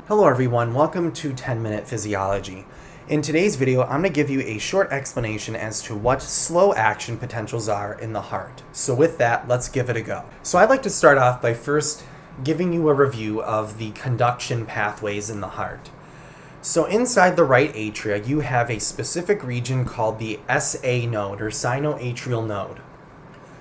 Hello everyone, welcome to 10-Minute Physiology. In today's video, I'm going to give you a short explanation as to what slow action potentials are in the heart. So with that, let's give it a go. So I'd like to start off by first giving you a review of the conduction pathways in the heart. So inside the right atria, you have a specific region called the SA node or sinoatrial node.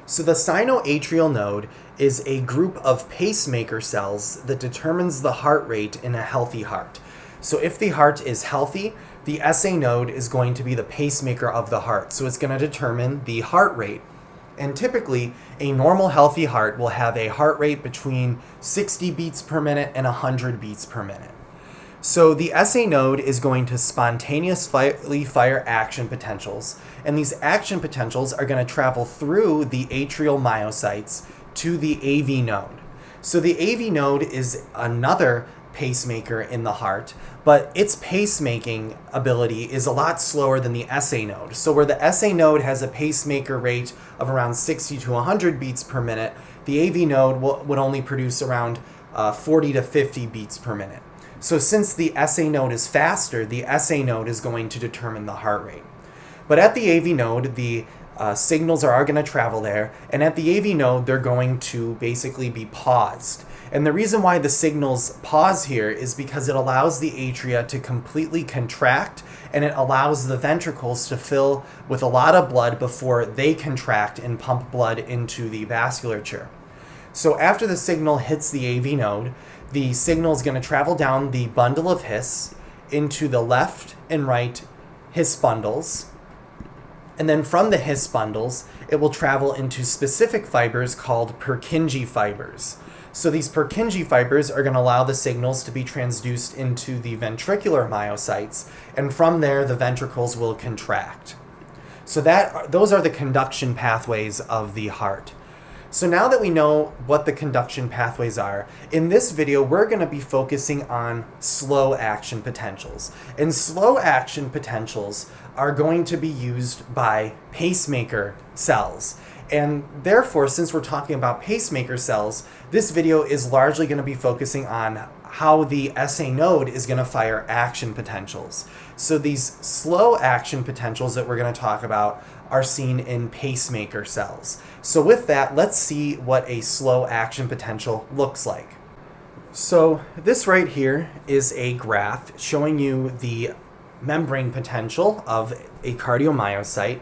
So the sinoatrial node is a group of pacemaker cells that determines the heart rate in a healthy heart. So if the heart is healthy, the SA node is going to be the pacemaker of the heart. So it's going to determine the heart rate. And typically, a normal healthy heart will have a heart rate between 60 beats per minute and 100 beats per minute. So the SA node is going to spontaneously fire action potentials, and these action potentials are going to travel through the atrial myocytes to the AV node. So the AV node is another pacemaker in the heart, but its pacemaking ability is a lot slower than the SA node. So where the SA node has a pacemaker rate of around 60 to 100 beats per minute, the AV node would only produce around 40 to 50 beats per minute. So since the SA node is faster, the SA node is going to determine the heart rate. But at the AV node, the signals are going to travel there, and at the AV node, they're going to basically be paused. And the reason why the signals pause here is because it allows the atria to completely contract, and it allows the ventricles to fill with a lot of blood before they contract and pump blood into the vasculature. So after the signal hits the AV node, the signal is going to travel down the bundle of His into the left and right His bundles. And then from the His bundles, it will travel into specific fibers called Purkinje fibers. So these Purkinje fibers are going to allow the signals to be transduced into the ventricular myocytes, and from there the ventricles will contract. So those are the conduction pathways of the heart. So now that we know what the conduction pathways are, in this video we're going to be focusing on slow action potentials. And slow action potentials are going to be used by pacemaker cells. And therefore, since we're talking about pacemaker cells, this video is largely going to be focusing on how the SA node is going to fire action potentials. So these slow action potentials that we're going to talk about are seen in pacemaker cells. So with that, let's see what a slow action potential looks like. So this right here is a graph showing you the membrane potential of a cardiomyocyte.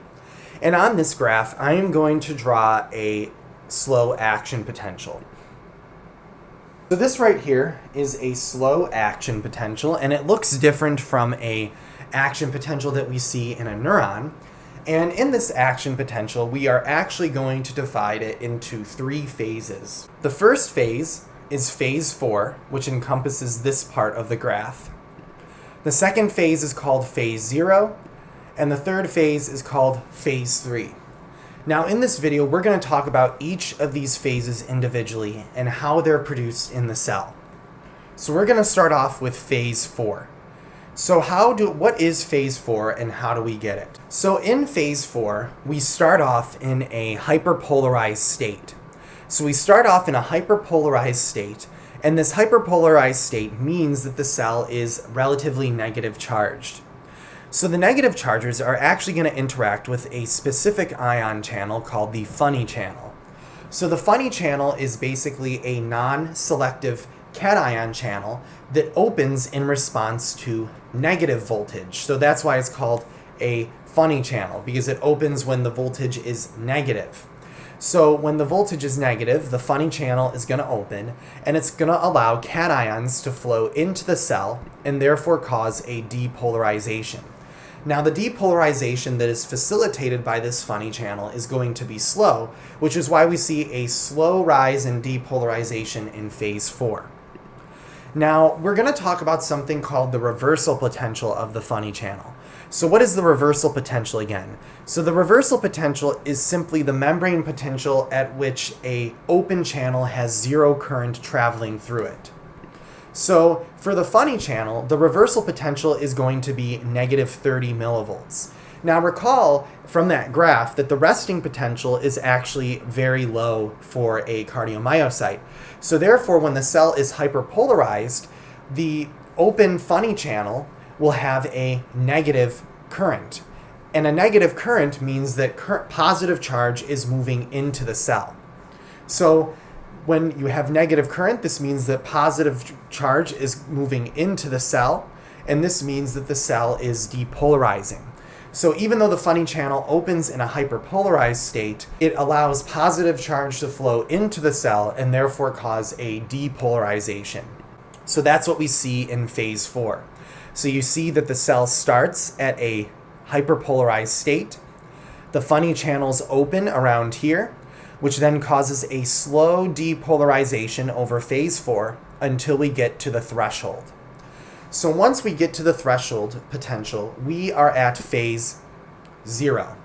And on this graph, I am going to draw a slow action potential. So this right here is a slow action potential, and it looks different from a action potential that we see in a neuron. And in this action potential, we are actually going to divide it into 3 phases. The first phase is phase 4, which encompasses this part of the graph. The second phase is called phase 0, and the third phase is called phase 3. Now in this video, we're going to talk about each of these phases individually and how they're produced in the cell. So we're going to start off with phase 4. So what is phase 4 and how do we get it? So in phase 4, we start off in a hyperpolarized state. So we start off in a hyperpolarized state, and this hyperpolarized state means that the cell is relatively negative charged. So the negative charges are actually going to interact with a specific ion channel called the funny channel. So the funny channel is basically a non-selective cation channel that opens in response to negative voltage. So that's why it's called a funny channel, because it opens when the voltage is negative. So when the voltage is negative, the funny channel is going to open, and it's going to allow cations to flow into the cell and therefore cause a depolarization. Now the depolarization that is facilitated by this funny channel is going to be slow, which is why we see a slow rise in depolarization in phase 4. Now we're going to talk about something called the reversal potential of the funny channel. So what is the reversal potential again? So the reversal potential is simply the membrane potential at which an open channel has 0 current traveling through it. So for the funny channel, the reversal potential is going to be negative 30 millivolts. Now recall from that graph that the resting potential is actually very low for a cardiomyocyte. So therefore, when the cell is hyperpolarized, the open funny channel will have a negative current. And a negative current means that positive charge is moving into the cell. So when you have negative current, this means that positive charge is moving into the cell, and this means that the cell is depolarizing. So even though the funny channel opens in a hyperpolarized state, it allows positive charge to flow into the cell and therefore cause a depolarization. So that's what we see in phase 4. So you see that the cell starts at a hyperpolarized state. The funny channels open around here, which then causes a slow depolarization over phase 4 until we get to the threshold. So once we get to the threshold potential, we are at phase 0.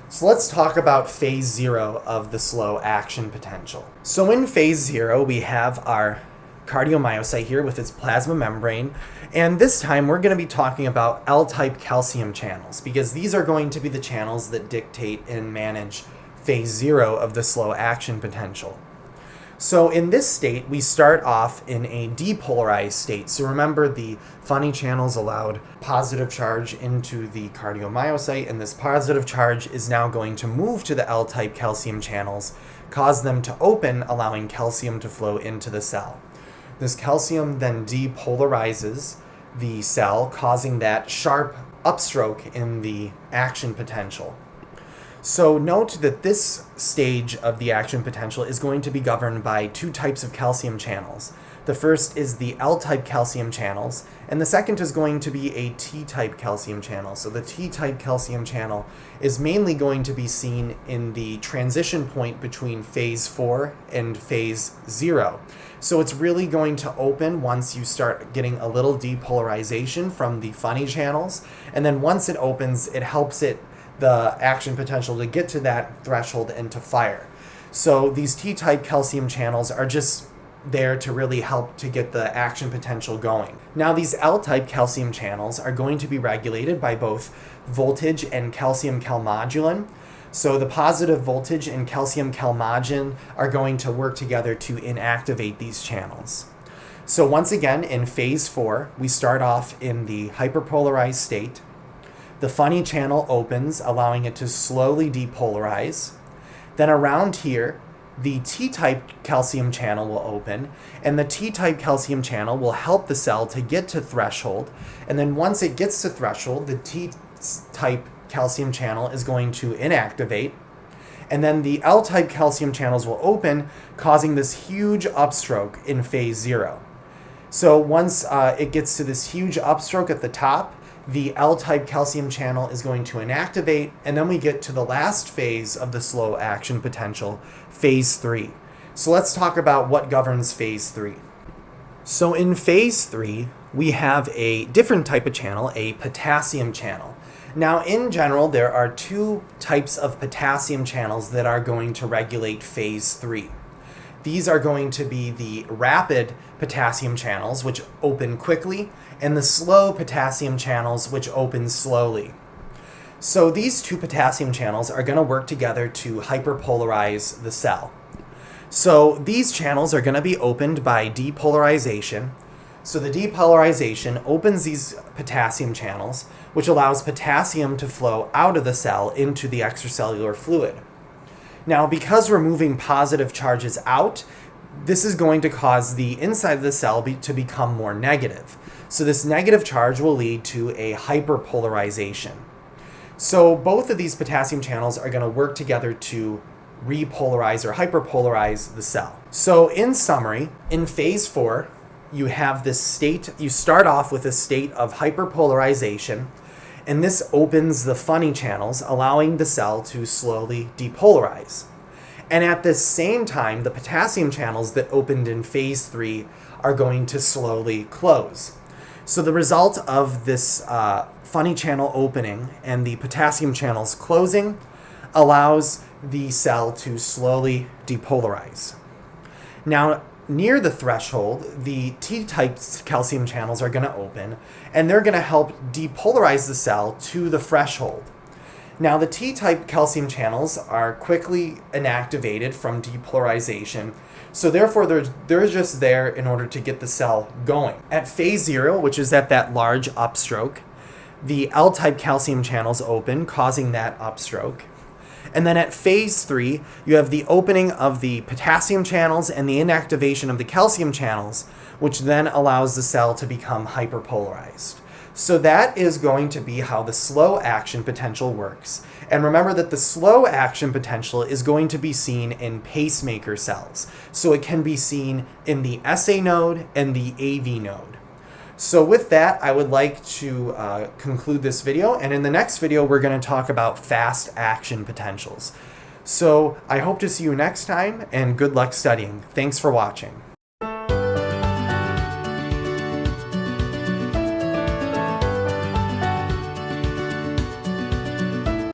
So let's talk about phase 0 of the slow action potential. So in phase 0, we have our cardiomyocyte here with its plasma membrane, and this time we're going to be talking about L-type calcium channels, because these are going to be the channels that dictate and manage phase 0 of the slow action potential. So in this state, we start off in a depolarized state. So remember, the funny channels allowed positive charge into the cardiomyocyte, and this positive charge is now going to move to the L-type calcium channels, cause them to open, allowing calcium to flow into the cell. This calcium then depolarizes the cell, causing that sharp upstroke in the action potential. So note that this stage of the action potential is going to be governed by two types of calcium channels. The first is the L-type calcium channels, and the second is going to be a T-type calcium channel. So the T-type calcium channel is mainly going to be seen in the transition point between phase 4 and phase 0. So it's really going to open once you start getting a little depolarization from the funny channels, and then once it opens, it helps the action potential to get to that threshold and to fire. So these T-type calcium channels are just there to really help to get the action potential going. Now these L-type calcium channels are going to be regulated by both voltage and calcium calmodulin. So the positive voltage and calcium calmodulin are going to work together to inactivate these channels. So once again, in phase 4, we start off in the hyperpolarized state. The funny channel opens, allowing it to slowly depolarize. Then around here, the T-type calcium channel will open, and the T-type calcium channel will help the cell to get to threshold. And then once it gets to threshold, the T-type calcium channel is going to inactivate. And then the L-type calcium channels will open, causing this huge upstroke in phase 0. So once it gets to this huge upstroke at the top, the L-type calcium channel is going to inactivate, and then we get to the last phase of the slow action potential, phase 3. So let's talk about what governs phase 3. So in phase 3, we have a different type of channel, a potassium channel. Now in general, there are two types of potassium channels that are going to regulate phase 3. These are going to be the rapid potassium channels, which open quickly, and the slow potassium channels, which open slowly. So these two potassium channels are going to work together to hyperpolarize the cell. So these channels are going to be opened by depolarization. So the depolarization opens these potassium channels, which allows potassium to flow out of the cell into the extracellular fluid. Now, because we're moving positive charges out, this is going to cause the inside of the cell to become more negative. So this negative charge will lead to a hyperpolarization. So both of these potassium channels are going to work together to repolarize or hyperpolarize the cell. So in summary, in phase 4, you have this state, you start off with a state of hyperpolarization, and this opens the funny channels, allowing the cell to slowly depolarize. And at the same time, the potassium channels that opened in phase 3 are going to slowly close. So the result of this funny channel opening and the potassium channels closing allows the cell to slowly depolarize. Now, near the threshold, the T-type calcium channels are going to open, and they're going to help depolarize the cell to the threshold. Now, the T-type calcium channels are quickly inactivated from depolarization, so therefore they're just there in order to get the cell going. At phase 0, which is at that large upstroke, the L-type calcium channels open, causing that upstroke. And then at phase 3, you have the opening of the potassium channels and the inactivation of the calcium channels, which then allows the cell to become hyperpolarized. So that is going to be how the slow action potential works. And remember that the slow action potential is going to be seen in pacemaker cells. So it can be seen in the SA node and the AV node. So with that, I would like to conclude this video. And in the next video, we're going to talk about fast action potentials. So I hope to see you next time, and good luck studying. Thanks for watching.